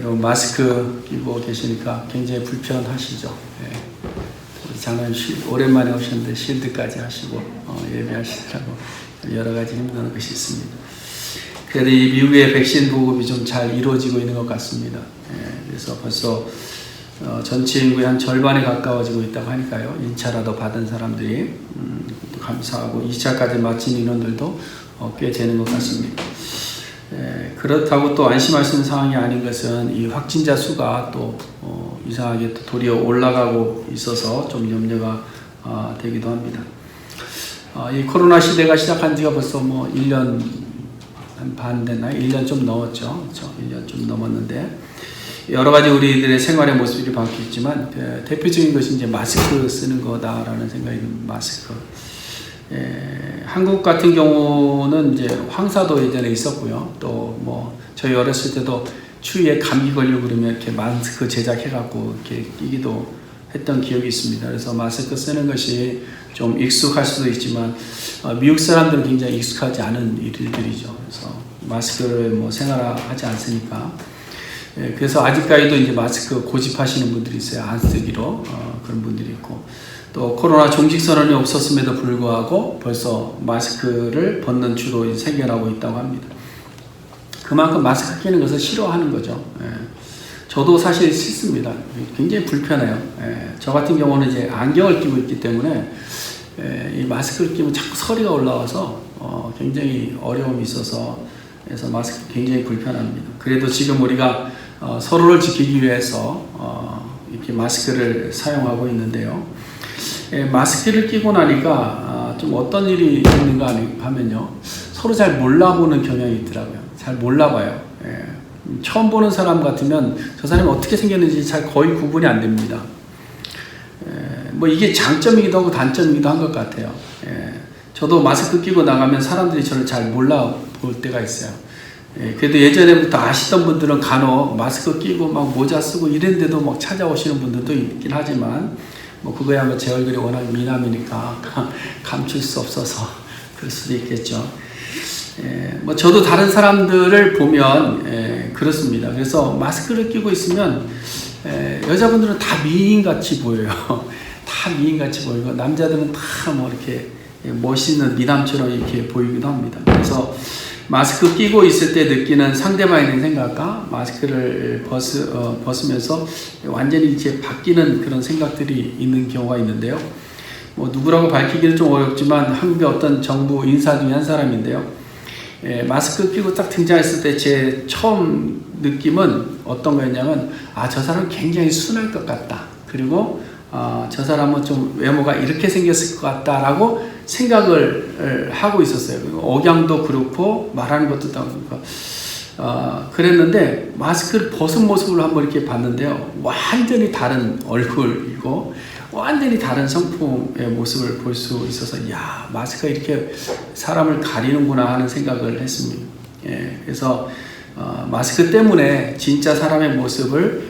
여러분 마스크 끼고 계시니까 굉장히 불편하시죠. 우리 장로님 오랜만에 오셨는데 실드까지 하시고 예배하시더라고 여러 가지 힘든 것이 있습니다. 그래도 이 미국의 백신 보급이 좀 잘 이루어지고 있는 것 같습니다. 그래서 벌써 전체 인구의 한 절반에 가까워지고 있다고 하니까요. 1차라도 받은 사람들이 감사하고 2차까지 마친 인원들도 꽤 되는 것 같습니다. 그렇다고 또 안심할 수 있는 상황이 아닌 것은 이 확진자 수가 또 이상하게 또 도리어 올라가고 있어서 좀 염려가 되기도 합니다. 이 코로나 시대가 시작한 지가 벌써 1년 반 됐나요? 1년 좀 넘었죠. 그렇죠? 1년 좀 넘었는데 여러 가지 우리들의 생활의 모습이 바뀌었지만 대표적인 것이 이제 마스크 쓰는 거다라는 생각이 듭니다. 마스크. 한국 같은 경우는 이제 황사도 예전에 있었고요. 또 저희 어렸을 때도 추위에 감기 걸리고 그러면 이렇게 마스크 제작해갖고 이렇게 끼기도 했던 기억이 있습니다. 그래서 마스크 쓰는 것이 좀 익숙할 수도 있지만 미국 사람들은 굉장히 익숙하지 않은 일들이죠. 그래서 마스크를 생활하지 않으니까. 그래서 아직까지도 이제 마스크 고집하시는 분들이 있어요. 안 쓰기로 그런 분들이 있고. 또 코로나 종식 선언이 없었음에도 불구하고 벌써 마스크를 벗는 주로 생겨나고 있다고 합니다. 그만큼 마스크 끼는 것을 싫어하는 거죠. 저도 사실 싫습니다. 굉장히 불편해요. 저 같은 경우는 이제 안경을 끼고 있기 때문에 이 마스크를 끼면 자꾸 서리가 올라와서 굉장히 어려움이 있어서 그래서 마스크 굉장히 불편합니다. 그래도 지금 우리가 서로를 지키기 위해서 이렇게 마스크를 사용하고 있는데요. 마스크를 끼고 나니까 좀 어떤 일이 있는가 하면요. 서로 잘 몰라보는 경향이 있더라고요. 잘 몰라봐요. 처음 보는 사람 같으면 저 사람이 어떻게 생겼는지 잘 거의 구분이 안 됩니다. 이게 장점이기도 하고 단점이기도 한 것 같아요. 저도 마스크 끼고 나가면 사람들이 저를 잘 몰라볼 때가 있어요. 그래도 예전에부터 아시던 분들은 간혹 마스크 끼고 막 모자 쓰고 이랬는데도 막 찾아오시는 분들도 있긴 하지만 그거야 제 얼굴이 워낙 미남이니까 감출 수 없어서 그럴 수도 있겠죠. 저도 다른 사람들을 보면 그렇습니다. 그래서 마스크를 끼고 있으면 여자분들은 다 미인같이 보여요. 다 미인같이 보이고 남자들은 다 이렇게 멋있는 미남처럼 이렇게 보이기도 합니다. 그래서 마스크 끼고 있을 때 느끼는 상대방에 대한 생각과 마스크를 벗으면서 완전히 이제 바뀌는 그런 생각들이 있는 경우가 있는데요. 누구라고 밝히기는 좀 어렵지만 한국의 어떤 정부 인사 중에 한 사람인데요. 마스크 끼고 딱 등장했을 때 제 처음 느낌은 어떤 거였냐면 저 사람은 굉장히 순할 것 같다. 그리고 저 사람은 좀 외모가 이렇게 생겼을 것 같다라고 생각을 하고 있었어요. 그리고 억양도 그렇고 말하는 것도 그랬는데 마스크를 벗은 모습을 한번 이렇게 봤는데요. 완전히 다른 얼굴이고 완전히 다른 성품의 모습을 볼 수 있어서 마스크가 이렇게 사람을 가리는구나 하는 생각을 했습니다. 그래서 마스크 때문에 진짜 사람의 모습을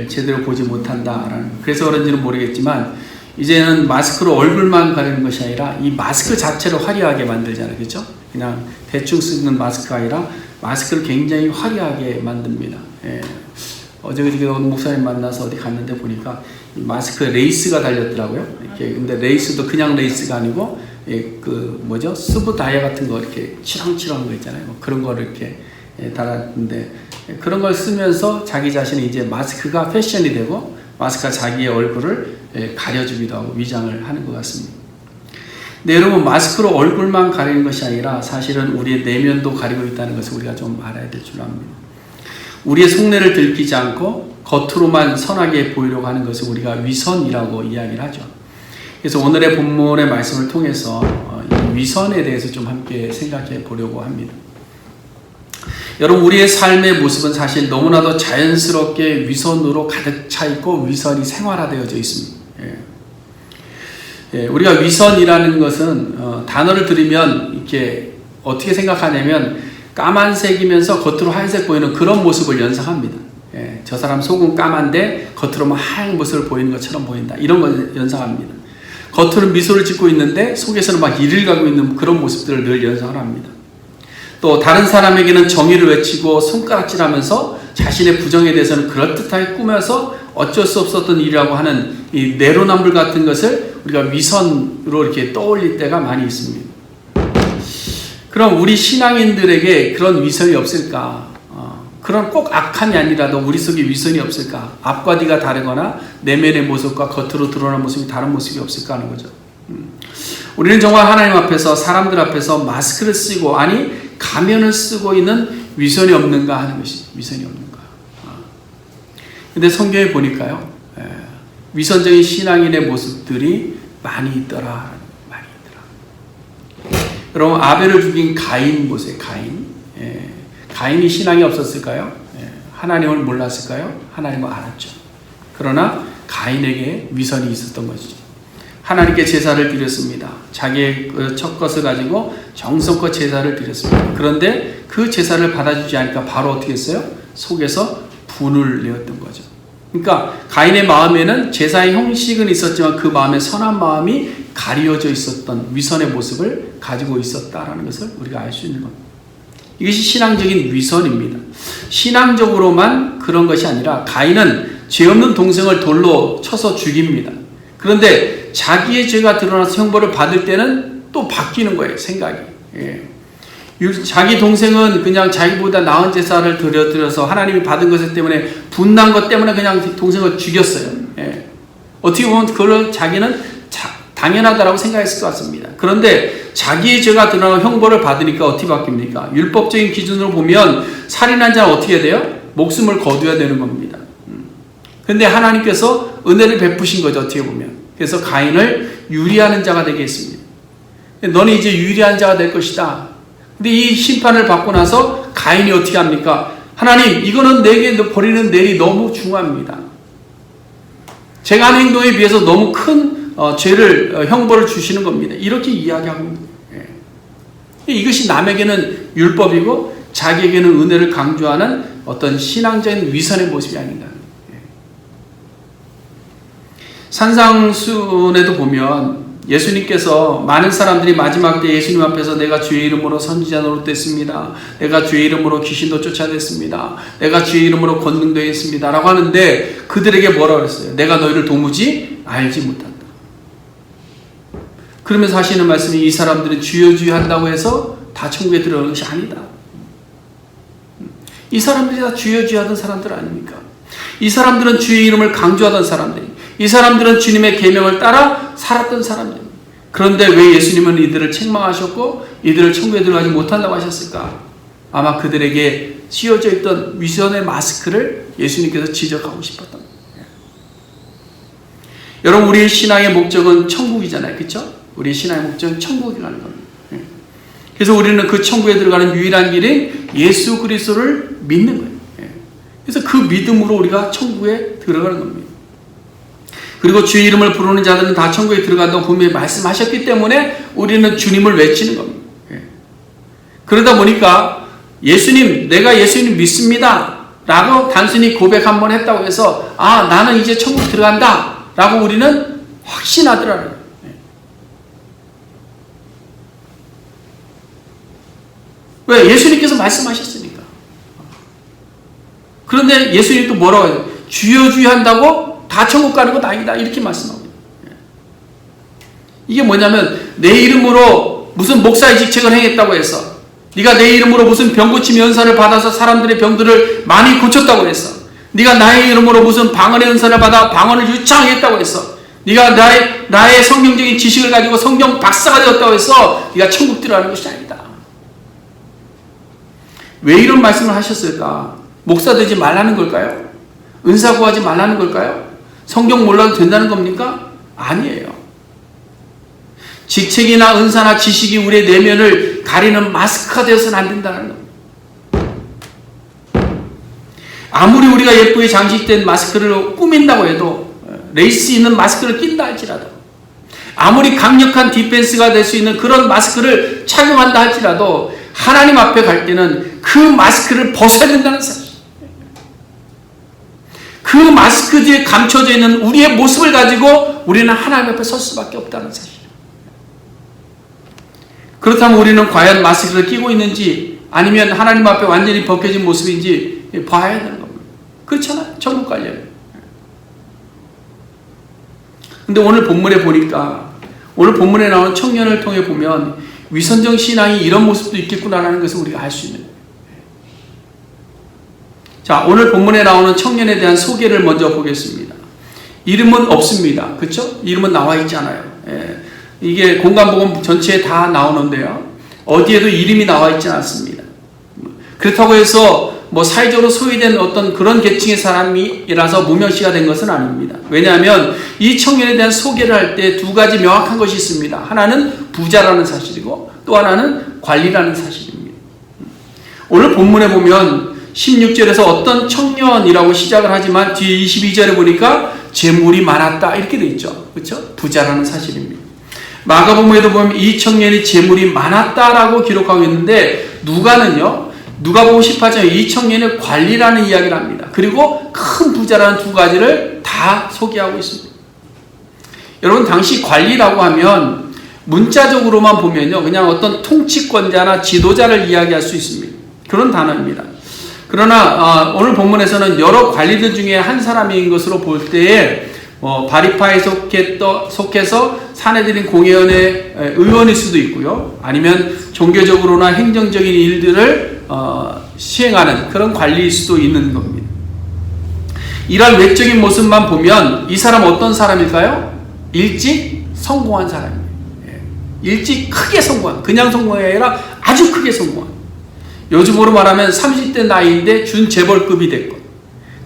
제대로 보지 못한다라는, 그래서 그런지는 모르겠지만 이제는 마스크로 얼굴만 가리는 것이 아니라 이 마스크 자체를 화려하게 만들잖아요. 그렇죠? 그냥 대충 쓰는 마스크가 아니라 마스크를 굉장히 화려하게 만듭니다. 어제 목사님 만나서 어디 갔는데 보니까 마스크 레이스가 달렸더라고요. 이렇게 근데 레이스도 그냥 레이스가 아니고 스브 다이아 같은 거 이렇게 치렁치렁한 거 있잖아요. 그런 거를 이렇게 달았는데 그런 걸 쓰면서 자기 자신이 이제 마스크가 패션이 되고 마스크가 자기의 얼굴을 가려주기도 하고 위장을 하는 것 같습니다. 근데 여러분 마스크로 얼굴만 가리는 것이 아니라 사실은 우리의 내면도 가리고 있다는 것을 우리가 좀 알아야 될 줄 압니다. 우리의 속내를 들키지 않고 겉으로만 선하게 보이려고 하는 것을 우리가 위선이라고 이야기를 하죠. 그래서 오늘의 본문의 말씀을 통해서 이 위선에 대해서 좀 함께 생각해 보려고 합니다. 여러분 우리의 삶의 모습은 사실 너무나도 자연스럽게 위선으로 가득 차 있고 위선이 생활화되어져 있습니다. 우리가 위선이라는 것은 단어를 들으면 이렇게 어떻게 생각하냐면 까만색이면서 겉으로 하얀색 보이는 그런 모습을 연상합니다. 저 사람 속은 까만데 겉으로만 하얀 모습을 보이는 것처럼 보인다. 이런 걸 연상합니다. 겉으로는 미소를 짓고 있는데 속에서는 막 이를 가고 있는 그런 모습들을 늘 연상을 합니다. 또 다른 사람에게는 정의를 외치고 손가락질하면서 자신의 부정에 대해서는 그럴듯하게 꾸며서 어쩔 수 없었던 일이라고 하는 이 내로남불 같은 것을 우리가 위선으로 이렇게 떠올릴 때가 많이 있습니다. 그럼 우리 신앙인들에게 그런 위선이 없을까? 그런 꼭 악함이 아니라도 우리 속에 위선이 없을까? 앞과 뒤가 다르거나 내면의 모습과 겉으로 드러나는 모습이 다른 모습이 없을까 하는 거죠. 우리는 정말 하나님 앞에서, 사람들 앞에서 마스크를 쓰고, 아니 가면을 쓰고 있는 위선이 없는가 하는 것이, 위선이 없는가. 근데 성경에 보니까요, 위선적인 신앙인의 모습들이 많이 있더라. 많이 있더라. 여러분, 아벨을 죽인 가인 보세요. 가인. 가인이 신앙이 없었을까요? 하나님을 몰랐을까요? 하나님을 알았죠. 그러나 가인에게 위선이 있었던 것이죠. 하나님께 제사를 드렸습니다. 자기의 첫 것을 가지고 정성껏 제사를 드렸습니다. 그런데 그 제사를 받아주지 않으니까 바로 어떻게 했어요? 속에서 분을 내었던 거죠. 그러니까 가인의 마음에는 제사의 형식은 있었지만 그 마음에 선한 마음이 가려져 있었던 위선의 모습을 가지고 있었다라는 것을 우리가 알 수 있는 겁니다. 이것이 신앙적인 위선입니다. 신앙적으로만 그런 것이 아니라 가인은 죄 없는 동생을 돌로 쳐서 죽입니다. 그런데 자기의 죄가 드러나서 형벌을 받을 때는 또 바뀌는 거예요, 생각이. 자기 동생은 그냥 자기보다 나은 제사를 드려서 하나님이 받은 것 때문에 분난 것 때문에 그냥 동생을 죽였어요. 어떻게 보면 그걸 자기는 당연하다라고 생각했을 것 같습니다. 그런데 자기의 죄가 드러나고 형벌을 받으니까 어떻게 바뀝니까? 율법적인 기준으로 보면 살인한 자는 어떻게 돼요? 목숨을 거둬야 되는 겁니다. 그런데 하나님께서 은혜를 베푸신 거죠, 어떻게 보면. 그래서 가인을 유리하는 자가 되게 했습니다. 너는 이제 유리한 자가 될 것이다. 근데 이 심판을 받고 나서 가인이 어떻게 합니까? 하나님, 이거는 내게 버리는 넬이 너무 중요합니다. 제가 한 행동에 비해서 너무 큰 죄를, 형벌을 주시는 겁니다. 이렇게 이야기하고 있는 거예요. 이것이 남에게는 율법이고 자기에게는 은혜를 강조하는 어떤 신앙적인 위선의 모습이 아닌가. 산상순에도 보면 예수님께서 많은 사람들이 마지막 때 예수님 앞에서 내가 주의 이름으로 선지자 노릇됐습니다. 내가 주의 이름으로 귀신도 쫓아냈습니다. 내가 주의 이름으로 권능도 했습니다. 라고 하는데 그들에게 뭐라고 했어요? 내가 너희를 도무지 알지 못한다. 그러면서 하시는 말씀이 이 사람들은 주여 주여 한다고 해서 다 천국에 들어가는 것이 아니다. 이 사람들이 다 주여 주여 하던 사람들 아닙니까? 이 사람들은 주의 이름을 강조하던 사람들이, 이 사람들은 주님의 계명을 따라 살았던 사람들. 그런데 왜 예수님은 이들을 책망하셨고 이들을 천국에 들어가지 못한다고 하셨을까? 아마 그들에게 씌워져 있던 위선의 마스크를 예수님께서 지적하고 싶었던 거예요. 여러분, 우리의 신앙의 목적은 천국이잖아요. 그렇죠? 우리의 신앙의 목적은 천국에 가는 겁니다. 그래서 우리는 그 천국에 들어가는 유일한 길인 예수 그리스도를 믿는 거예요. 그래서 그 믿음으로 우리가 천국에 들어가는 겁니다. 그리고 주의 이름을 부르는 자들은 다 천국에 들어간다고 분명히 말씀하셨기 때문에 우리는 주님을 외치는 겁니다. 그러다 보니까 예수님, 내가 예수님 믿습니다 라고 단순히 고백 한번 했다고 해서 나는 이제 천국 들어간다 라고 우리는 확신하더라고요. 왜? 예수님께서 말씀하셨으니까. 그런데 예수님이 또 뭐라고 해요? 주여 주여 한다고 다 천국 가는 건 아니다. 이렇게 말씀합니다. 이게 뭐냐면 내 이름으로 무슨 목사의 직책을 행했다고 해서, 네가 내 이름으로 무슨 병고침 연사를 받아서 사람들의 병들을 많이 고쳤다고 해서, 네가 나의 이름으로 무슨 방언의 은사를 받아 방언을 유창했다고 해서, 네가 나의 성경적인 지식을 가지고 성경 박사가 되었다고 해서 네가 천국 들어가는 것이 아니다. 왜 이런 말씀을 하셨을까? 목사 되지 말라는 걸까요? 은사 구하지 말라는 걸까요? 성경 몰라도 된다는 겁니까? 아니에요. 직책이나 은사나 지식이 우리의 내면을 가리는 마스크가 되어서는 안 된다는 겁니다. 아무리 우리가 예쁘게 장식된 마스크를 꾸민다고 해도, 레이스 있는 마스크를 낀다 할지라도, 아무리 강력한 디펜스가 될 수 있는 그런 마스크를 착용한다 할지라도 하나님 앞에 갈 때는 그 마스크를 벗어야 된다는 사실. 그 마스크 뒤에 감춰져 있는 우리의 모습을 가지고 우리는 하나님 앞에 설 수밖에 없다는 사실. 그렇다면 우리는 과연 마스크를 끼고 있는지 아니면 하나님 앞에 완전히 벗겨진 모습인지 봐야 되는 겁니다. 그렇잖아요. 천국 가려면. 근데 오늘 본문에 보니까, 오늘 본문에 나오는 청년을 통해 보면 위선적 신앙이 이런 모습도 있겠구나라는 것을 우리가 알 수 있는 거예요. 자, 오늘 본문에 나오는 청년에 대한 소개를 먼저 보겠습니다. 이름은 없습니다. 그렇죠? 이름은 나와 있지 않아요. 이게 공간복음 전체에 다 나오는데요. 어디에도 이름이 나와 있지 않습니다. 그렇다고 해서 뭐 사회적으로 소외된 어떤 그런 계층의 사람이라서 무명시가 된 것은 아닙니다. 왜냐하면 이 청년에 대한 소개를 할 때 두 가지 명확한 것이 있습니다. 하나는 부자라는 사실이고 또 하나는 관리라는 사실입니다. 오늘 본문에 보면 16절에서 어떤 청년이라고 시작을 하지만 뒤에 22절에 보니까 재물이 많았다 이렇게 되어 있죠. 그렇죠? 부자라는 사실입니다. 마가복음에도 보면 이 청년이 재물이 많았다라고 기록하고 있는데 누가복음 18장에 이 청년의 관리라는 이야기를 합니다. 그리고 큰 부자라는 두 가지를 다 소개하고 있습니다. 여러분, 당시 관리라고 하면 문자적으로만 보면요, 그냥 어떤 통치권자나 지도자를 이야기할 수 있습니다. 그런 단어입니다. 그러나 오늘 본문에서는 여러 관리들 중에 한 사람인 것으로 볼 때에 바리파에 속해서 사내들인 공회원의 의원일 수도 있고요. 아니면 종교적으로나 행정적인 일들을 시행하는 그런 관리일 수도 있는 겁니다. 이런 외적인 모습만 보면 이 사람은 어떤 사람일까요? 일찍 성공한 사람입니다. 일찍 크게 성공한, 그냥 성공이 아니라 아주 크게 성공한. 요즘으로 말하면 30대 나이인데 준재벌급이 됐고,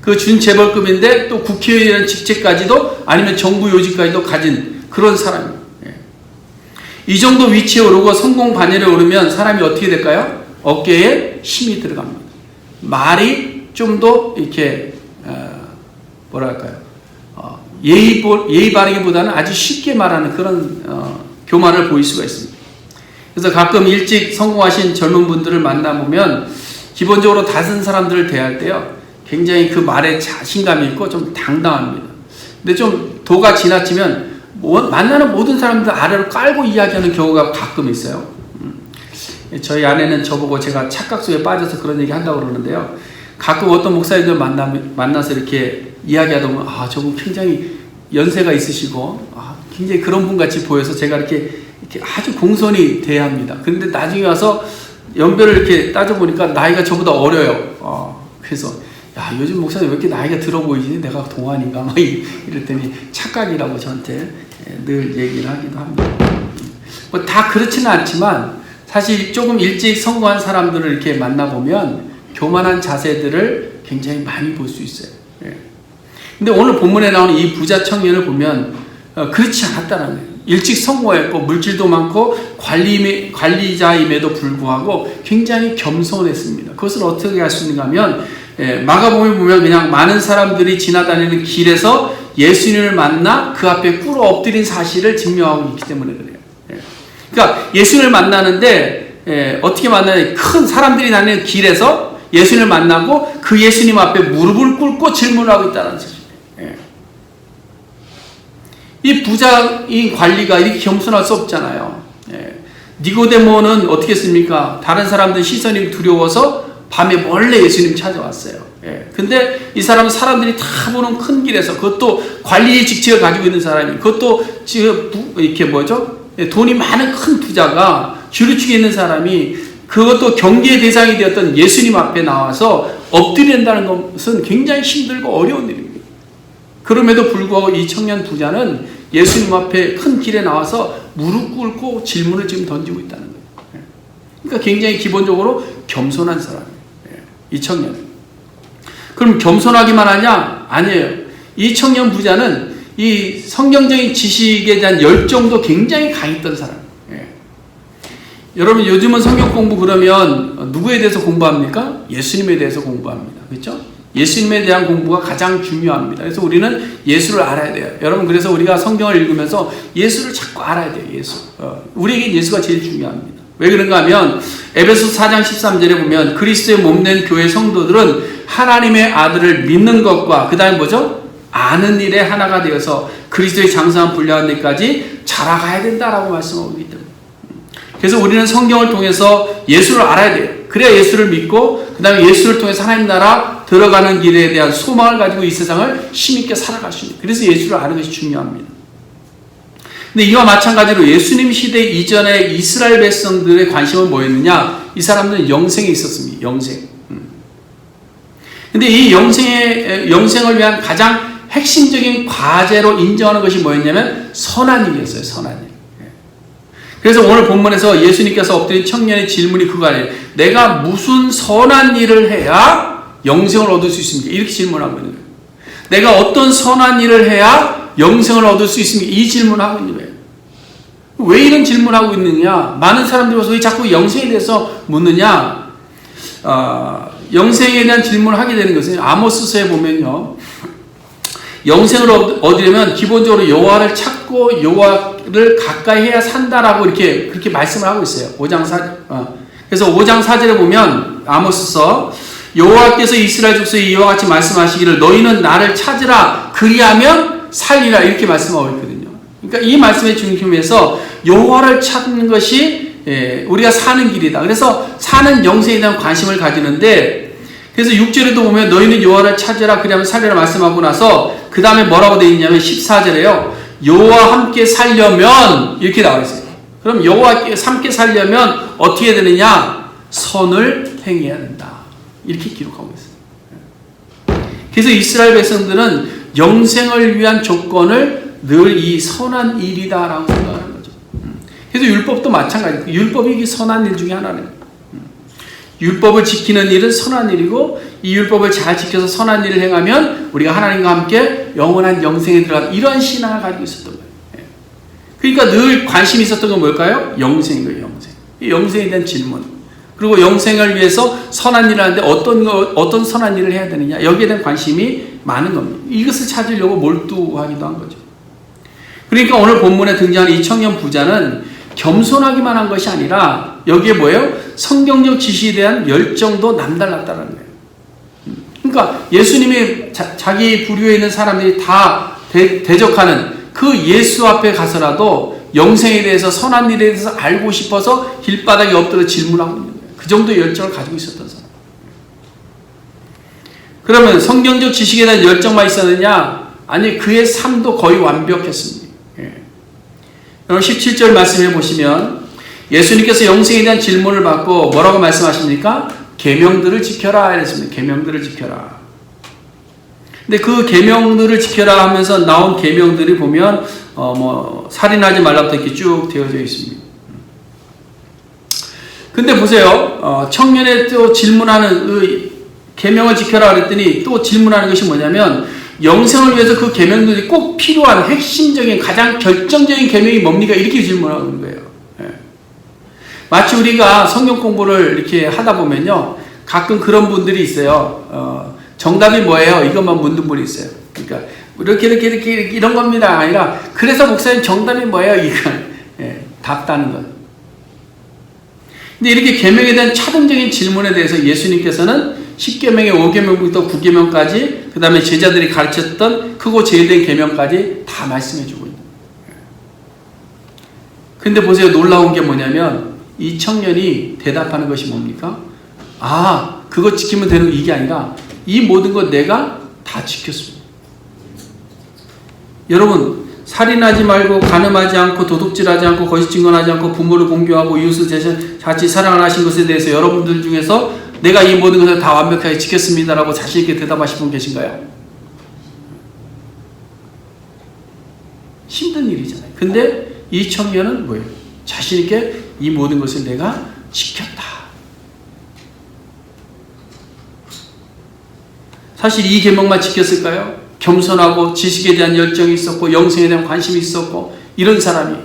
그 준재벌급인데 또 국회의원 직책까지도 아니면 정부 요직까지도 가진 그런 사람입니다. 이 정도 위치에 오르고 성공 반열에 오르면 사람이 어떻게 될까요? 어깨에 힘이 들어갑니다. 말이 좀 더 이렇게 예의 바르기보다는 아주 쉽게 말하는 그런 교만을 보일 수가 있습니다. 그래서 가끔 일찍 성공하신 젊은 분들을 만나보면 기본적으로 다른 사람들을 대할 때요, 굉장히 그 말에 자신감이 있고 좀 당당합니다. 근데 좀 도가 지나치면 만나는 모든 사람들 아래로 깔고 이야기하는 경우가 가끔 있어요. 저희 아내는 저보고 제가 착각속에 빠져서 그런 얘기 한다고 그러는데요. 가끔 어떤 목사님들 만나서 이렇게 이야기하다 보면 저분 굉장히 연세가 있으시고 굉장히 그런 분 같이 보여서 제가 이렇게 아주 공손히 대합니다. 그런데 나중에 와서 연배를 이렇게 따져보니까 나이가 저보다 어려요. 그래서 요즘 목사님 왜 이렇게 나이가 들어 보이지? 내가 동안인가? 막 이랬더니 착각이라고 저한테 늘 얘기를 하기도 합니다. 뭐 다 그렇지는 않지만 사실 조금 일찍 성공한 사람들을 이렇게 만나보면 교만한 자세들을 굉장히 많이 볼 수 있어요. 근데 오늘 본문에 나오는 이 부자 청년을 보면 그렇지 않았다는 거예요. 일찍 성공했고 물질도 많고 관리자임에도 불구하고 굉장히 겸손했습니다. 그것을 어떻게 할 수 있는가 하면 마가복음에 보면 그냥 많은 사람들이 지나다니는 길에서 예수님을 만나 그 앞에 꿇어 엎드린 사실을 증명하고 있기 때문에 그래요. 그러니까 예수님을 만나는데 어떻게 만나냐, 큰 사람들이 다니는 길에서 예수님을 만나고 그 예수님 앞에 무릎을 꿇고 질문을 하고 있다는 사실이에요. 이 부자인 관리가 이렇게 겸손할 수 없잖아요. 니고데모는 어떻게 했습니까? 다른 사람들 시선이 두려워서 밤에 몰래 예수님 찾아왔어요. 근데 이 사람은 사람들이 다 보는 큰 길에서, 그것도 관리의 직책을 가지고 있는 사람이, 그것도 지금 돈이 많은 큰 부자가 주류층에 있는 사람이, 그것도 경계의 대상이 되었던 예수님 앞에 나와서 엎드린다는 것은 굉장히 힘들고 어려운 일입니다. 그럼에도 불구하고 이 청년 부자는 예수님 앞에 큰 길에 나와서 무릎 꿇고 질문을 지금 던지고 있다는 거예요. 그러니까 굉장히 기본적으로 겸손한 사람이에요. 이 청년. 그럼 겸손하기만 하냐? 아니에요. 이 청년 부자는 이 성경적인 지식에 대한 열정도 굉장히 강했던 사람이에요. 여러분, 요즘은 성경 공부 그러면 누구에 대해서 공부합니까? 예수님에 대해서 공부합니다. 그렇죠? 예수님에 대한 공부가 가장 중요합니다. 그래서 우리는 예수를 알아야 돼요. 여러분, 그래서 우리가 성경을 읽으면서 예수를 자꾸 알아야 돼요. 예수. 우리에게 예수가 제일 중요합니다. 왜 그런가 하면 에베소 4장 13절에 보면 그리스도의 몸된 교회 성도들은 하나님의 아들을 믿는 것과 그 다음에 뭐죠? 아는 일에 하나가 되어서 그리스도의 장성한 분량한 데까지 자라가야 된다라고 말씀하고 있기 때문에, 그래서 우리는 성경을 통해서 예수를 알아야 돼요. 그래야 예수를 믿고 그 다음에 예수를 통해서 하나님 나라 들어가는 길에 대한 소망을 가지고 이 세상을 힘있게 살아갈 수 있는, 그래서 예수를 아는 것이 중요합니다. 근데 이와 마찬가지로 예수님 시대 이전에 이스라엘 백성들의 관심은 뭐였느냐? 이 사람들은 영생에 있었습니다. 영생. 근데 이 영생을 위한 가장 핵심적인 과제로 인정하는 것이 뭐였냐면 선한 일이었어요. 선한 일. 그래서 오늘 본문에서 예수님께서 엎드린 청년의 질문이 그거 아니에요. 내가 무슨 선한 일을 해야 영생을 얻을 수 있습니까? 이렇게 질문하고 있는 거예요. 내가 어떤 선한 일을 해야 영생을 얻을 수 있습니까? 이 질문하고 있는 거예요. 왜 이런 질문하고 있느냐? 많은 사람들이 와서 왜 자꾸 영생에 대해서 묻느냐? 영생에 대한 질문을 하게 되는 것은 아모스서에 보면요. 영생을 얻으려면 기본적으로 여호와를 찾고 여호와를 가까이 해야 산다라고 그렇게 말씀을 하고 있어요. 5장 4절. 그래서 5장 4절에 보면 아모스서 여호와께서 이스라엘 족속에 이와 같이 말씀하시기를 너희는 나를 찾으라 그리하면 살리라 이렇게 말씀하고 있거든요. 그러니까 이 말씀의 중심에서 여호와를 찾는 것이 우리가 사는 길이다. 그래서 사는 영생에 대한 관심을 가지는데 그래서 6절에도 보면 너희는 여호와를 찾으라 그리하면 살리라 말씀하고 나서 그 다음에 뭐라고 되어 있냐면 14절에요. 여호와 함께 살려면 이렇게 나와 있어요. 그럼 여호와 함께 살려면 어떻게 해야 되느냐? 선을 행해야 된다. 이렇게 기록하고 있어요. 그래서 이스라엘 백성들은 영생을 위한 조건을 늘 이 선한 일이다라고 생각하는 거죠. 그래서 율법도 마찬가지예요. 율법이 선한 일 중에 하나는 율법을 지키는 일은 선한 일이고 이 율법을 잘 지켜서 선한 일을 행하면 우리가 하나님과 함께 영원한 영생에 들어가는 이런 신앙을 가지고 있었던 거예요. 그러니까 늘 관심이 있었던 건 뭘까요? 영생인 거예요. 영생. 이 영생에 대한 질문. 그리고 영생을 위해서 선한 일을 하는데 어떤 선한 일을 해야 되느냐 여기에 대한 관심이 많은 겁니다. 이것을 찾으려고 몰두하기도 한 거죠. 그러니까 오늘 본문에 등장하는 이 청년 부자는 겸손하기만 한 것이 아니라 여기에 뭐예요? 성경적 지시에 대한 열정도 남달랐다는 거예요. 그러니까 예수님이 자기 부류에 있는 사람들이 다 대적하는 그 예수 앞에 가서라도 영생에 대해서 선한 일에 대해서 알고 싶어서 길바닥에 엎드려 질문하고 있는 거예요. 그 정도의 열정을 가지고 있었던 사람. 그러면 성경적 지식에 대한 열정만 있었느냐? 아니 그의 삶도 거의 완벽했습니다. 여러분 17절 말씀해 보시면 예수님께서 영생에 대한 질문을 받고 뭐라고 말씀하십니까? 계명들을 지켜라 이랬습니다. 계명들을 지켜라. 근데 그 계명들을 지켜라 하면서 나온 계명들이 보면 살인하지 말라부터 이렇게 쭉 되어져 있습니다. 근데 보세요. 청년에 또 질문하는 계명을 지켜라 그랬더니 또 질문하는 것이 뭐냐면 영생을 위해서 그 계명들이 꼭 필요한 핵심적인 가장 결정적인 계명이 뭡니까? 이렇게 질문하는 거예요. 마치 우리가 성경 공부를 이렇게 하다 보면요. 가끔 그런 분들이 있어요. 정답이 뭐예요? 이것만 묻는 분이 있어요. 그러니까 이렇게 이런 겁니다. 아니라 그래서 목사님 정답이 뭐예요? 이건 답다는 것. 근데 이렇게 계명에 대한 차등적인 질문에 대해서 예수님께서는 10계명의 5계명부터 9계명까지 그 다음에 제자들이 가르쳤던 크고 제일된 계명까지 다 말씀해 주고 있는 거예요. 근데 보세요. 놀라운 게 뭐냐면 이 청년이 대답하는 것이 뭡니까? 그거 지키면 되는 이게 아니라 이 모든 것 내가 다 지켰습니다. 여러분 살인하지 말고 간음하지 않고 도둑질하지 않고 거짓 증언하지 않고 부모를 공경하고 이웃을 자칫 사랑을 하신 것에 대해서 여러분들 중에서 내가 이 모든 것을 다 완벽하게 지켰습니다라고 자신 있게 대답하신 분 계신가요? 힘든 일이잖아요. 근데 이 청년은 뭐예요? 자신 있게 이 모든 것을 내가 지켰다. 사실 이 계명만 지켰을까요? 겸손하고 지식에 대한 열정이 있었고 영생에 대한 관심이 있었고 이런 사람이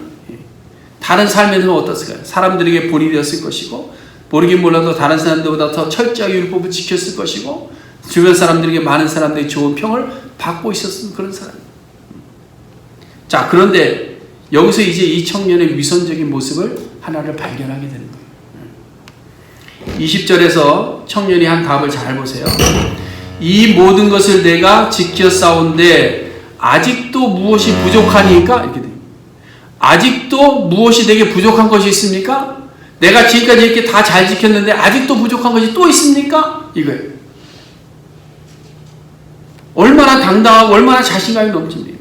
다른 삶에는 어떻을까요? 사람들에게 본이 되었을 것이고 모르긴 몰라도 다른 사람들보다 더 철저하게 율법을 지켰을 것이고 주변 사람들에게 많은 사람들이 좋은 평을 받고 있었던 그런 사람. 자, 그런데 여기서 이제 이 청년의 위선적인 모습을 하나를 발견하게 되는 거예요. 20절에서 청년이 한 답을 잘 보세요. 이 모든 것을 내가 지켰사온데 아직도 무엇이 부족하니까? 이렇게 돼요. 아직도 무엇이 내게 부족한 것이 있습니까? 내가 지금까지 이렇게 다 잘 지켰는데 아직도 부족한 것이 또 있습니까? 이거예요. 당당하고 얼마나 자신감이 넘칩니다.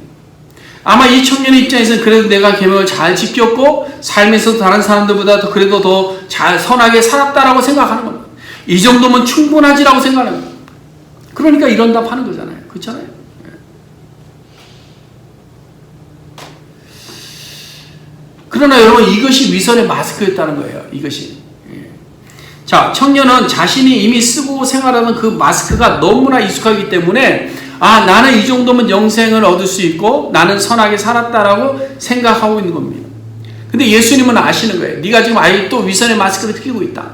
아마 이 청년의 입장에서는 그래도 내가 계명을 잘 지켰고 삶에서 다른 사람들보다 더 그래도 더 잘 선하게 살았다라고 생각하는 겁니다. 이 정도면 충분하지라고 생각하는 겁니다. 그러니까 이런 답 하는 거잖아요. 그렇잖아요. 그러나 여러분, 이것이 위선의 마스크였다는 거예요. 이것이. 자, 청년은 자신이 이미 쓰고 생활하는 그 마스크가 너무나 익숙하기 때문에 나는 이 정도면 영생을 얻을 수 있고 나는 선하게 살았다라고 생각하고 있는 겁니다. 근데 예수님은 아시는 거예요. 네가 지금 또 위선의 마스크를 끼고 있다.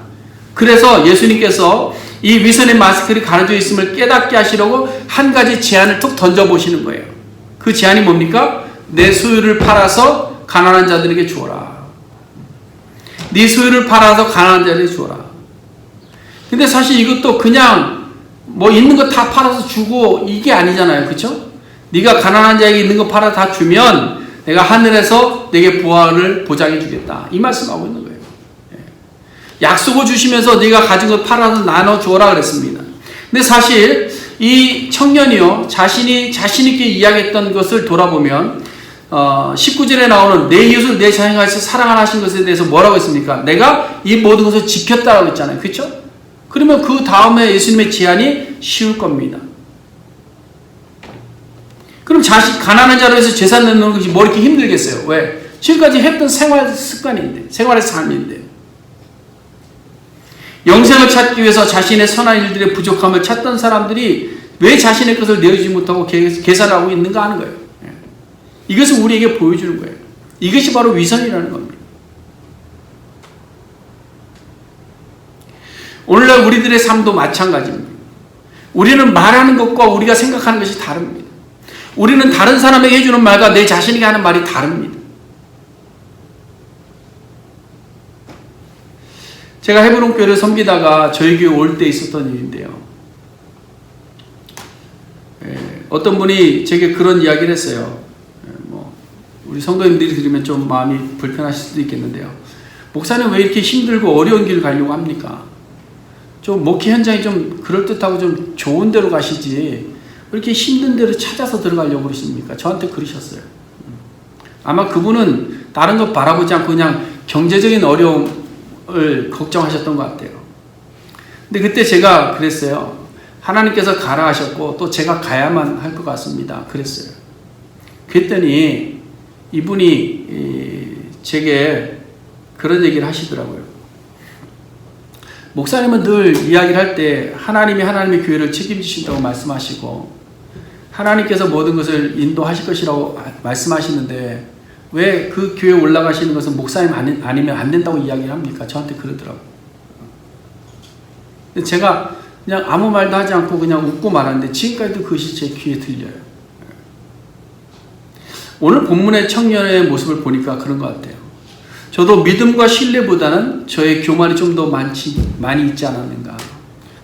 그래서 예수님께서 이 위선의 마스크를 가려져 있음을 깨닫게 하시려고 한 가지 제안을 툭 던져보시는 거예요. 그 제안이 뭡니까? 내 소유를 팔아서 가난한 자들에게 주어라. 네 소유를 팔아서 가난한 자들에게 주어라. 근데 사실 이것도 그냥 뭐 있는 거 다 팔아서 주고 이게 아니잖아요. 그렇죠? 네가 가난한 자에게 있는 거 팔아 다 주면 내가 하늘에서 내게 보화를 보장해 주겠다. 이 말씀하고 있는 거예요. 약속을 주시면서 네가 가진 것 팔아서 나눠 주어라 그랬습니다. 근데 사실 이 청년이요, 자신이 자신 있게 이야기했던 것을 돌아보면 19절에 나오는 내 이웃을 내 자신같이 사랑하신 것에 대해서 뭐라고 했습니까? 내가 이 모든 것을 지켰다라고 했잖아요. 그렇죠? 그러면 그 다음에 예수님의 제안이 쉬울 겁니다. 그럼 가난한 자로 해서 재산 내놓는 것이 뭐 이렇게 힘들겠어요? 왜? 지금까지 했던 생활 습관인데, 생활의 삶인데. 영생을 찾기 위해서 자신의 선한 일들의 부족함을 찾던 사람들이 왜 자신의 것을 내어주지 못하고 계산하고 있는가 하는 거예요. 이것을 우리에게 보여주는 거예요. 이것이 바로 위선이라는 겁니다. 오늘날 우리들의 삶도 마찬가지입니다. 우리는 말하는 것과 우리가 생각하는 것이 다릅니다. 우리는 다른 사람에게 해주는 말과 내 자신에게 하는 말이 다릅니다. 제가 헤브론 교회를 섬기다가 저희 교회 올 때 있었던 일인데요. 어떤 분이 제게 그런 이야기를 했어요. 우리 성도님들이 들으면 좀 마음이 불편하실 수도 있겠는데요. 목사님 왜 이렇게 힘들고 어려운 길을 가려고 합니까? 좀 목회 현장이 좀 그럴듯하고 좀 좋은 데로 가시지 왜 이렇게 힘든 데로 찾아서 들어가려고 그러십니까? 저한테 그러셨어요. 아마 그분은 다른 것 바라보지 않고 그냥 경제적인 어려움을 걱정하셨던 것 같아요. 근데 그때 제가 그랬어요. 하나님께서 가라 하셨고 또 제가 가야만 할 것 같습니다. 그랬어요. 그랬더니 이분이 제게 그런 얘기를 하시더라고요. 목사님은 늘 이야기를 할 때 하나님의 교회를 책임지신다고 말씀하시고 하나님께서 모든 것을 인도하실 것이라고 말씀하시는데 왜 그 교회에 올라가시는 것은 목사님 아니면 안 된다고 이야기를 합니까? 저한테 그러더라고요. 제가 그냥 아무 말도 하지 않고 그냥 웃고 말하는데 지금까지도 그것이 제 귀에 들려요. 오늘 본문의 청년의 모습을 보니까 그런 것 같아요. 저도 믿음과 신뢰보다는 저의 교만이 좀 더 많이 있지 않았는가.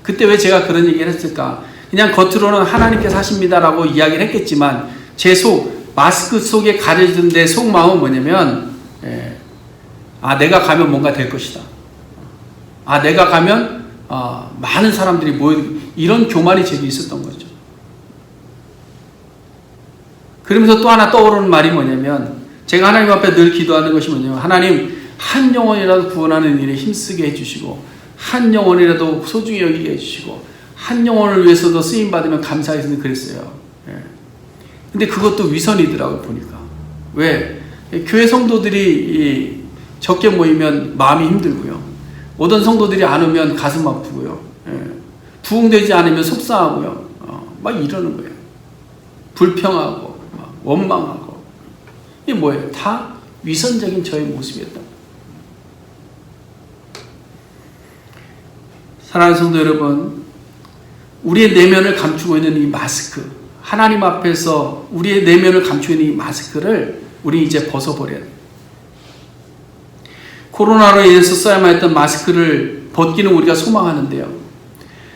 그때 왜 제가 그런 얘기를 했을까? 그냥 겉으로는 하나님께서 하십니다라고 이야기를 했겠지만 제 마스크 속에 가려진 내 속마음은 뭐냐면 내가 가면 뭔가 될 것이다. 내가 가면 많은 사람들이 이런 교만이 제게 있었던 거죠. 그러면서 또 하나 떠오르는 말이 뭐냐면 제가 하나님 앞에 늘 기도하는 것이 뭐냐면 하나님 한 영혼이라도 구원하는 일에 힘쓰게 해주시고 한 영혼이라도 소중히 여기게 해주시고 한 영혼을 위해서도 쓰임받으면 감사해서 그랬어요. 근데 그것도 위선이더라고요. 보니까. 왜? 교회 성도들이 적게 모이면 마음이 힘들고요. 오던 성도들이 안 오면 가슴 아프고요. 부흥되지 않으면 속상하고요. 막 이러는 거예요. 불평하고 막 원망하고. 이게 뭐예요? 다 위선적인 저의 모습이었다. 사랑하는 성도 여러분, 우리의 내면을 감추고 있는 이 마스크, 하나님 앞에서 우리의 내면을 감추고 있는 이 마스크를 우리 이제 벗어버려야 돼요. 코로나로 인해서 써야만 했던 마스크를 벗기는 우리가 소망하는데요.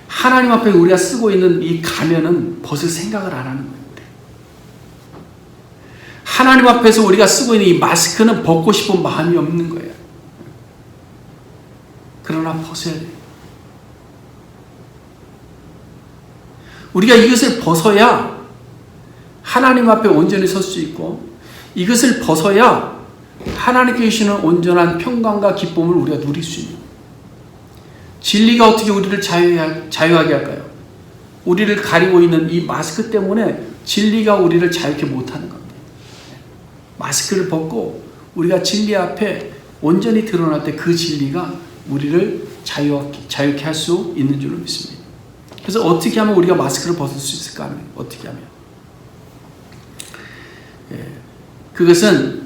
하나님 앞에 우리가 쓰고 있는 이 가면은 벗을 생각을 안 하는 거예요. 하나님 앞에서 우리가 쓰고 있는 이 마스크는 벗고 싶은 마음이 없는 거예요. 그러나 벗어야 돼요. 우리가 이것을 벗어야 하나님 앞에 온전히 설 수 있고, 이것을 벗어야 하나님께 주시는 온전한 평강과 기쁨을 우리가 누릴 수 있는, 진리가 어떻게 우리를 자유하게 할까요? 우리를 가리고 있는 이 마스크 때문에 진리가 우리를 자유케 못하는 겁니다. 마스크를 벗고 우리가 진리 앞에 온전히 드러날 때 그 진리가 우리를 자유케 할 수 있는 줄로 믿습니다. 그래서 어떻게 하면 우리가 마스크를 벗을 수 있을까 하면, 어떻게 하면? 그것은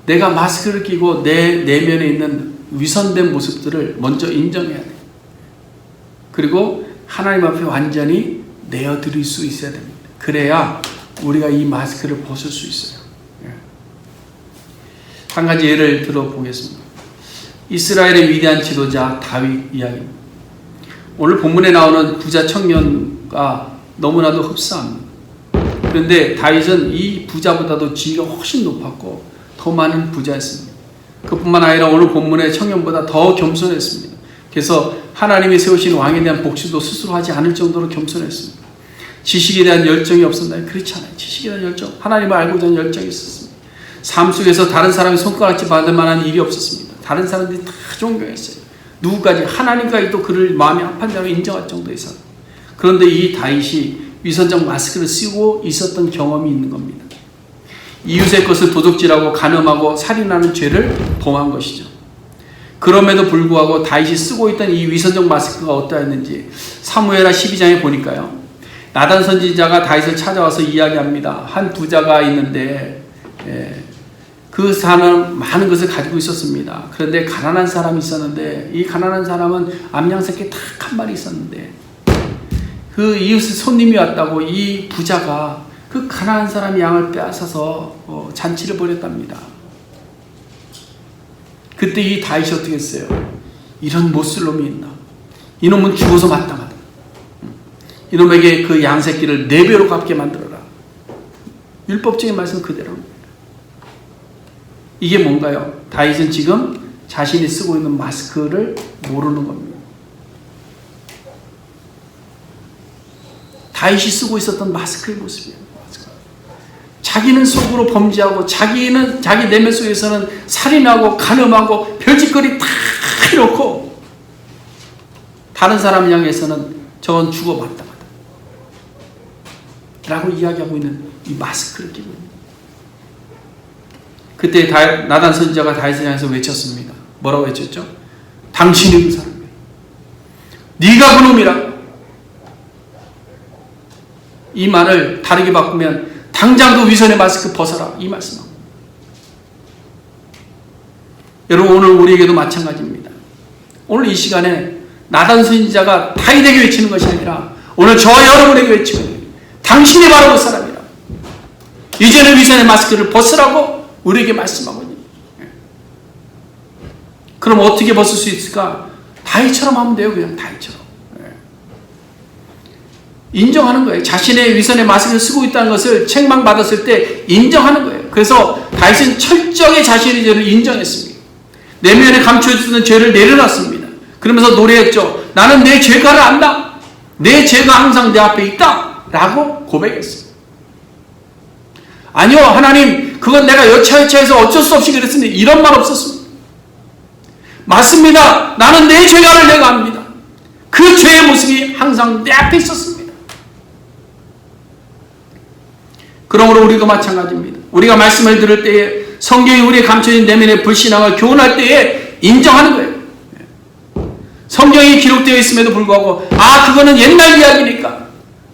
내가 마스크를 끼고 내 내면에 있는 위선된 모습들을 먼저 인정해야 돼요. 그리고 하나님 앞에 완전히 내어드릴 수 있어야 됩니다. 그래야 우리가 이 마스크를 벗을 수 있어요. 한 가지 예를 들어보겠습니다. 이스라엘의 위대한 지도자 다윗 이야기입니다. 오늘 본문에 나오는 부자 청년과 너무나도 흡사합니다. 그런데 다윗은 이 부자보다도 지위가 훨씬 높았고 더 많은 부자였습니다. 그뿐만 아니라 오늘 본문의 청년보다 더 겸손했습니다. 그래서 하나님이 세우신 왕에 대한 복수도 스스로 하지 않을 정도로 겸손했습니다. 지식에 대한 열정이 없었나요? 그렇지 않아요. 지식에 대한 열정, 하나님을 알고자 하는 열정이 있었습니다. 삶 속에서 다른 사람이 손가락질 받을 만한 일이 없었습니다. 다른 사람들이 다 존경했어요. 누구까지, 하나님까지도 그를 마음이 아픈 자로 인정할 정도에 있었어요. 그런데 이 다윗이 위선적 마스크를 쓰고 있었던 경험이 있는 겁니다. 이웃의 것을 도둑질하고 간음하고 살인하는 죄를 범한 것이죠. 그럼에도 불구하고 다윗이 쓰고 있던 이 위선적 마스크가 어떠했는지 사무엘하 12장에 보니까요, 나단 선지자가 다윗을 찾아와서 이야기합니다. 한 부자가 있는데 그 사람은 많은 것을 가지고 있었습니다. 그런데 가난한 사람이 있었는데, 이 가난한 사람은 암양새끼 딱 한 마리 있었는데, 그 이웃의 손님이 왔다고 이 부자가 그 가난한 사람 양을 빼앗아서 잔치를 벌였답니다. 그때 이 다윗이 어떻게 했어요? 이런 못쓸 놈이 있나? 이놈은 죽어서 마땅하다. 이놈에게 그 양새끼를 4배로 갚게 만들어라. 율법적인 말씀 그대로입니다. 이게 뭔가요? 다윗은 지금 자신이 쓰고 있는 마스크를 모르는 겁니다. 다윗이 쓰고 있었던 마스크의 모습이에요. 자기는 속으로 범죄하고 자기는 자기 내면 속에서는 살인하고 간음하고 별짓거리 다 해놓고 다른 사람 향해서는 저건 죽어 마땅하다 라고 이야기하고 있는 이 마스크를 끼고 있는, 그때 나단 선지자가 다윗을 향해서 외쳤습니다. 뭐라고 외쳤죠? 당신이 그 사람이야. 네가 그놈이라. 이 말을 다르게 바꾸면 당장 그 위선의 마스크 벗어라, 이 말씀합니다. 여러분, 오늘 우리에게도 마찬가지입니다. 오늘 이 시간에 나단 선지자가 다윗에게 외치는 것이 아니라 오늘 저와 여러분에게 외치고 있는, 당신이 바로 그 사람이라. 이제는 위선의 마스크를 벗으라고 우리에게 말씀하고 있는. 그럼 어떻게 벗을 수 있을까? 다윗처럼 하면 돼요. 그냥 다윗처럼. 인정하는 거예요. 자신의 위선의 마스크를 쓰고 있다는 것을 책망받았을 때 인정하는 거예요. 그래서 다윗은 철저하게 자신의 죄를 인정했습니다. 내면에 감춰있는 죄를 내려놨습니다. 그러면서 노래했죠. 나는 내 죄가를 안다. 내 죄가 항상 내 앞에 있다. 라고 고백했어요. 아니요, 하나님, 그건 내가 여차여차해서 어쩔 수 없이 그랬습니다. 이런 말 없었습니다. 맞습니다. 나는 내 죄가를 내가 압니다. 그 죄의 모습이 항상 내 앞에 있었습니다. 그러므로 우리도 마찬가지입니다. 우리가 말씀을 들을 때에, 성경이 우리의 감춰진 내면의 불신앙을 교훈할 때에 인정하는 거예요. 성경이 기록되어 있음에도 불구하고, 그거는 옛날 이야기니까,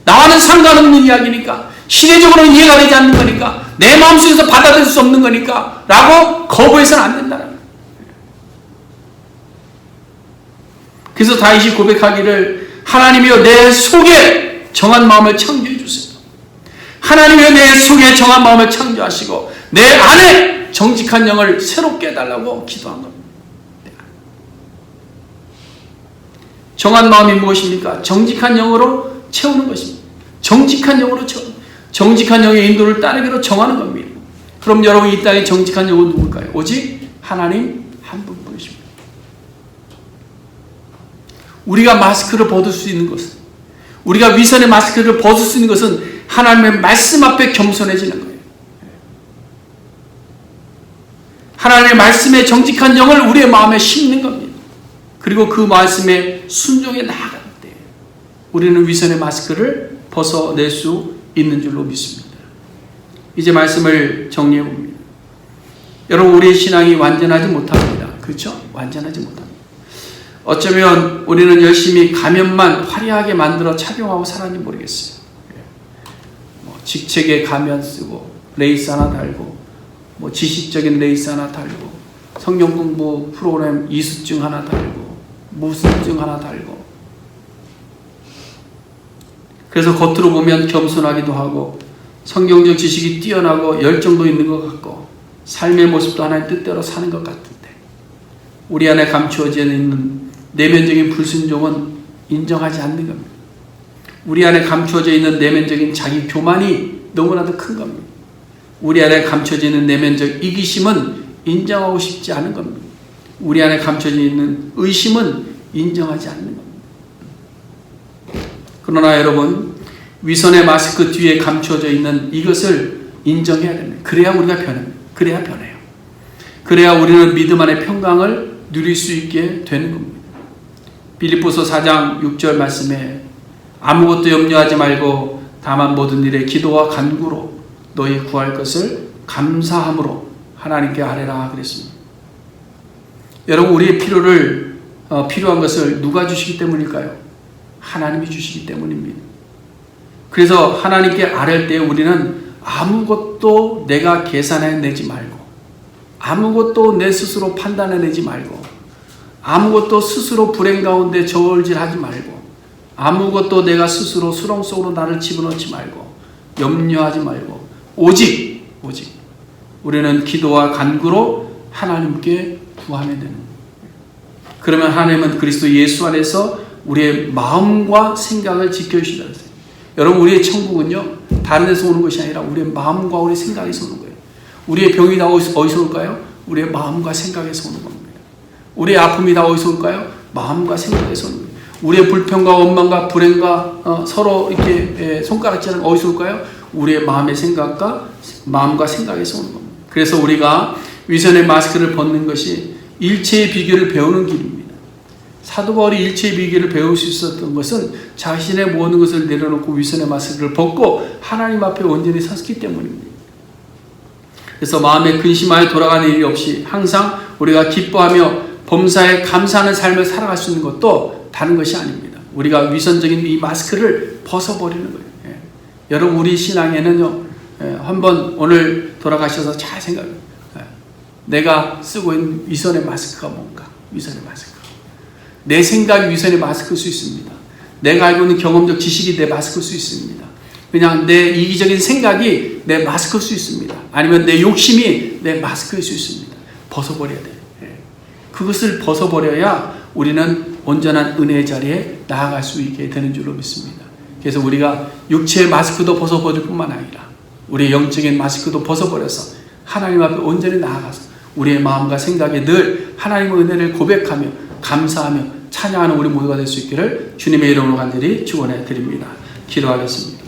나와는 상관없는 이야기니까, 시대적으로는 이해가 되지 않는 거니까, 내 마음속에서 받아들일 수 없는 거니까 라고 거부해서는 안 된다는 거예요. 그래서 다윗이 고백하기를, 하나님이여 내 속에 정한 마음을 창조해 주세요. 하나님이여 내 속에 정한 마음을 창조하시고 내 안에 정직한 영을 새롭게 해달라고 기도한 겁니다. 정한 마음이 무엇입니까? 정직한 영으로 채우는 것입니다. 정직한 영으로 채우는, 정직한 영의 인도를 따르기로 정하는 겁니다. 그럼 여러분, 이 땅에 정직한 영은 누굴까요? 오직 하나님 한 분뿐이십니다. 우리가 마스크를 벗을 수 있는 것은, 우리가 위선의 마스크를 벗을 수 있는 것은 하나님의 말씀 앞에 겸손해지는 거예요. 하나님의 말씀에 정직한 영을 우리의 마음에 심는 겁니다. 그리고 그 말씀에 순종해 나아갈 때 우리는 위선의 마스크를 벗어낼 수 있는 줄로 믿습니다. 이제 말씀을 정리해 봅니다. 여러분, 우리의 신앙이 완전하지 못합니다. 그렇죠? 완전하지 못합니다. 어쩌면 우리는 열심히 가면만 화려하게 만들어 착용하고 살았는지 모르겠어요. 직책에 가면 쓰고 레이스 하나 달고 지식적인 레이스 하나 달고 성경 공부 프로그램 이수증 하나 달고 무슨 증 하나 달고, 그래서 겉으로 보면 겸손하기도 하고 성경적 지식이 뛰어나고 열정도 있는 것 같고 삶의 모습도 하나님 뜻대로 사는 것 같은데 우리 안에 감추어져 있는 내면적인 불순종은 인정하지 않는 겁니다. 우리 안에 감추어져 있는 내면적인 자기 교만이 너무나도 큰 겁니다. 우리 안에 감춰져 있는 내면적 이기심은 인정하고 싶지 않은 겁니다. 우리 안에 감춰져 있는 의심은 인정하지 않는 겁니다. 그러나 여러분, 위선의 마스크 뒤에 감춰져 있는 이것을 인정해야 됩니다. 그래야 우리가 변합니다. 그래야 변해요. 그래야 우리는 믿음 안의 평강을 누릴 수 있게 되는 겁니다. 빌립보서 4장 6절 말씀에 아무것도 염려하지 말고 다만 모든 일에 기도와 간구로 너희 구할 것을 감사함으로 하나님께 아뢰라 그랬습니다. 여러분, 우리의 필요한 것을 누가 주시기 때문일까요? 하나님이 주시기 때문입니다. 그래서 하나님께 아뢰을 때 우리는 아무것도 내가 계산해내지 말고, 아무것도 내 스스로 판단해내지 말고, 아무것도 스스로 불행 가운데 저울질하지 말고, 아무것도 내가 스스로 수렁 속으로 나를 집어넣지 말고, 염려하지 말고, 오직 우리는 기도와 간구로 하나님께 구하면 되는 거예요. 그러면 하나님은 그리스도 예수 안에서 우리의 마음과 생각을 지켜주시다 그랬어요. 여러분, 우리의 천국은요 다른 데서 오는 것이 아니라 우리의 마음과 우리 생각에서 오는 거예요. 우리의 병이 다 어디서 올까요? 우리의 마음과 생각에서 오는 겁니다. 우리의 아픔이 다 어디서 올까요? 마음과 생각에서 오는 거예요. 우리의 불평과 원망과 불행과 서로 이렇게 손가락질은 어디서 올까요? 우리의 마음의 생각과 마음과 생각에서 오는 겁니다. 그래서 우리가 위선의 마스크를 벗는 것이 일체의 비결을 배우는 길입니다. 사도 바울이 일체의 비결을 배울 수 있었던 것은 자신의 모든 것을 내려놓고 위선의 마스크를 벗고 하나님 앞에 온전히 섰기 때문입니다. 그래서 마음에 근심하여 돌아가는 일이 없이 항상 우리가 기뻐하며 범사에 감사하는 삶을 살아갈 수 있는 것도 다른 것이 아닙니다. 우리가 위선적인 이 마스크를 벗어버리는 거예요. 여러분, 우리 신앙에는요, 한번 오늘 돌아가셔서 잘 생각해요. 내가 쓰고 있는 위선의 마스크가 뭔가? 위선의 마스크. 내 생각이 위선의 마스크일 수 있습니다. 내가 알고 있는 경험적 지식이 내 마스크일 수 있습니다. 그냥 내 이기적인 생각이 내 마스크일 수 있습니다. 아니면 내 욕심이 내 마스크일 수 있습니다. 벗어버려야 돼요. 그것을 벗어버려야 우리는 온전한 은혜의 자리에 나아갈 수 있게 되는 줄로 믿습니다. 그래서 우리가 육체의 마스크도 벗어버릴 뿐만 아니라 우리의 영적인 마스크도 벗어버려서 하나님 앞에 온전히 나아가서 우리의 마음과 생각에 늘 하나님의 은혜를 고백하며 감사하며 찬양하는 우리 모두가 될 수 있기를 주님의 이름으로 간절히 축원해 드립니다. 기도하겠습니다.